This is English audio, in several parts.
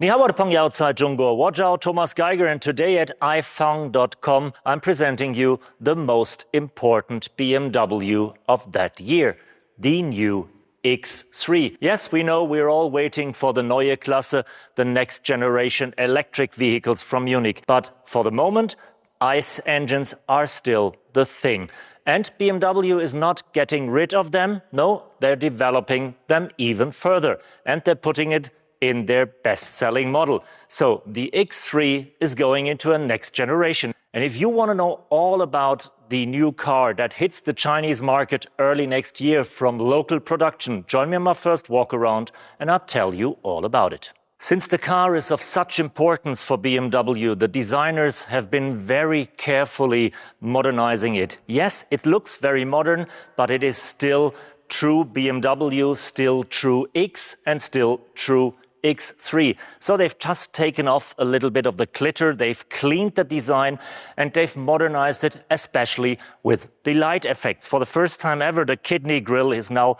Ni hao peng yao cai Zhongguo, Wozhao Thomas Geiger, and today at ifang.com I'm presenting you the most important BMW of that year, the new X3. Yes, we know we're all waiting for the Neue Klasse, the next generation electric vehicles from Munich. But for the moment, ICE engines are still the thing. And BMW is not getting rid of them. No, they're developing them even further. And they're putting it in their best-selling model. So the X3 is going into a next generation. And if you want to know all about the new car that hits the Chinese market early next year from local production, join me on my first walk around and I'll tell you all about it. Since the car is of such importance for BMW, the designers have been very carefully modernizing it. Yes, it looks very modern, but it is still true BMW, still true X, and still true X3. So they've just taken off a little bit of the glitter, they've cleaned the design, and they've modernized it, especially with the light effects. For the first time ever, the kidney grille is now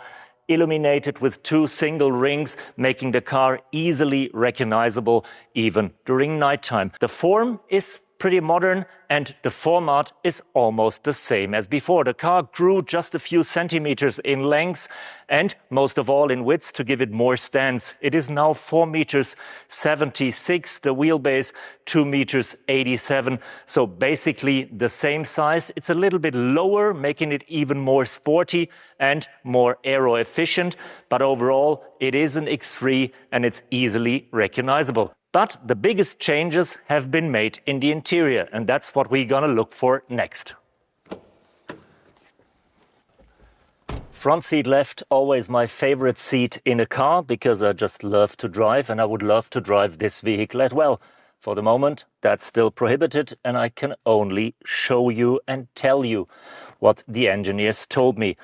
illuminated with two single rings, making the car easily recognizable even during nighttime. The form is pretty modern and the format is almost the same as before. The car grew just a few centimeters in length and most of all in width to give it more stance. It is now 4 meters 76, the wheelbase 2 meters 87. So basically the same size. It's a little bit lower, making it even more sporty and more aero efficient. But overall, it is an X3 and it's easily recognizable. But the biggest changes have been made in the interior, and that's what we're gonna look for next. Front seat left, always my favorite seat in a car because I just love to drive and I would love to drive this vehicle as well. For the moment, that's still prohibited and I can only show you and tell you what the engineers told me.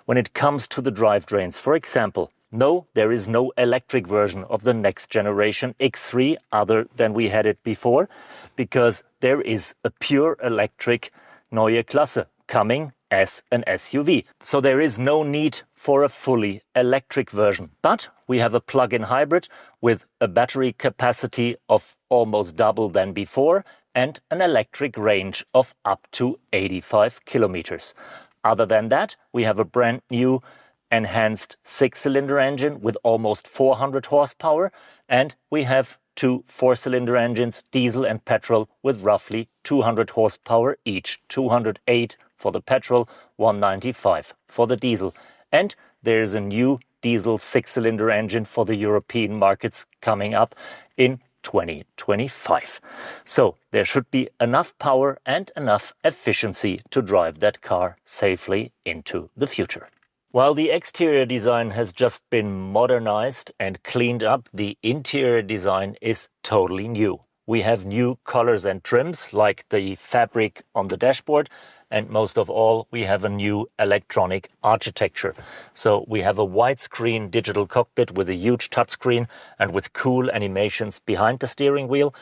When it comes to the drivetrains, for example, no, there is no electric version of the next generation X3 other than we had it before, because there is a pure electric Neue Klasse coming as an SUV. So there is no need for a fully electric version. But we have a plug-in hybrid with a battery capacity of almost double than before and an electric range of up to 85 kilometers. Other than that, we have a brand new enhanced 6-cylinder engine with almost 400 horsepower, and we have two 4-cylinder engines, diesel and petrol, with roughly 200 horsepower each. 208 for the petrol, 195 for the diesel. And there's a new diesel 6-cylinder engine for the European markets coming up in 2025. So there should be enough power and enough efficiency to drive that car safely into the future. While the exterior design has just been modernized and cleaned up, the interior design is totally new. We have new colors and trims, like the fabric on the dashboard, and most of all, we have a new electronic architecture. So we have a widescreen digital cockpit with a huge touchscreen and with cool animations behind the steering wheel.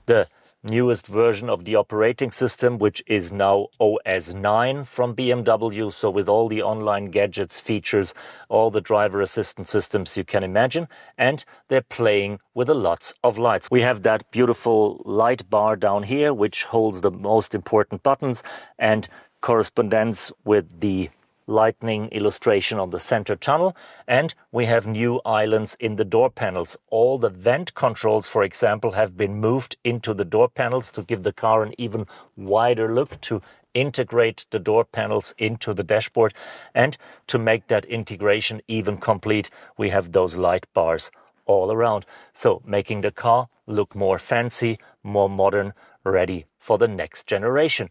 The newest version of the operating system, which is now OS 9 from BMW. So with all the online gadgets, features, all the driver assistance systems you can imagine. And they're playing with a lots of lights. We have that beautiful light bar down here, which holds the most important buttons and corresponds with the lightning illustration on the center tunnel, and we have new islands in the door panels. All the vent controls, for example, have been moved into the door panels to give the car an even wider look, to integrate the door panels into the dashboard, and to make that integration even complete, we have those light bars all around. So making the car look more fancy, more modern, ready for the next generation.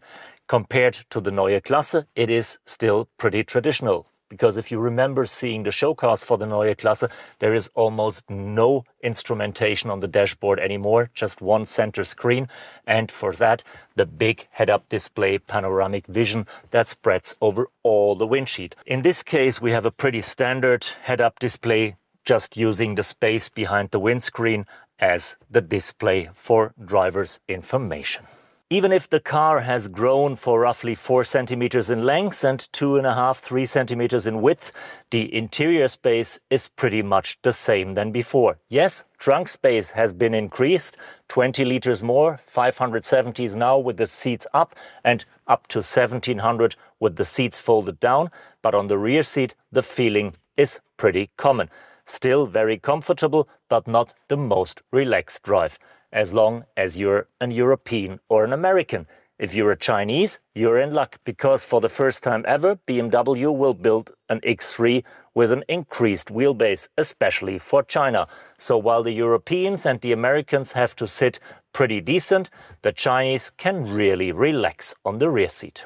Compared to the Neue Klasse, it is still pretty traditional. Because if you remember seeing the show cars for the Neue Klasse, there is almost no instrumentation on the dashboard anymore, just one center screen. And for that, the big head-up display panoramic vision that spreads over all the windshield. In this case, we have a pretty standard head-up display, just using the space behind the windscreen as the display for driver's information. Even if the car has grown for roughly 4 centimeters in length and 2.5–3 centimeters in width, the interior space is pretty much the same than before. Yes, trunk space has been increased, 20 liters more, 570s now with the seats up and up to 1700 with the seats folded down, but on the rear seat the feeling is pretty common. Still very comfortable, but not the most relaxed drive, as long as you're an European or an American. If you're a Chinese, you're in luck, because for the first time ever, BMW will build an X3 with an increased wheelbase, especially for China. So while the Europeans and the Americans have to sit pretty decent, the Chinese can really relax on the rear seat.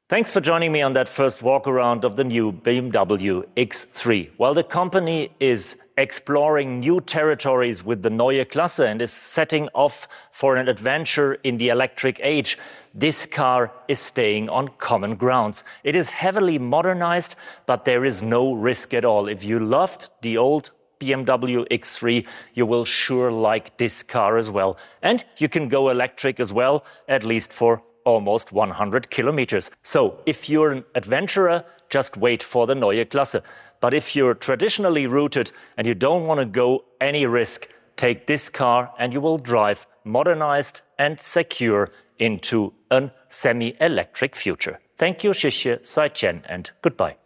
Thanks for joining me on that first walk around of the new BMW X3. While the company is exploring new territories with the Neue Klasse and is setting off for an adventure in the electric age, this car is staying on common grounds. It is heavily modernized, but there is no risk at all. If you loved the old BMW X3, you will sure like this car as well. And you can go electric as well, at least for almost 100 kilometers. So if you're an adventurer, just wait for the Neue Klasse. But if you're traditionally rooted and you don't want to go any risk, take this car and you will drive modernized and secure into a semi-electric future. Thank you, 谢谢, 再见, and goodbye.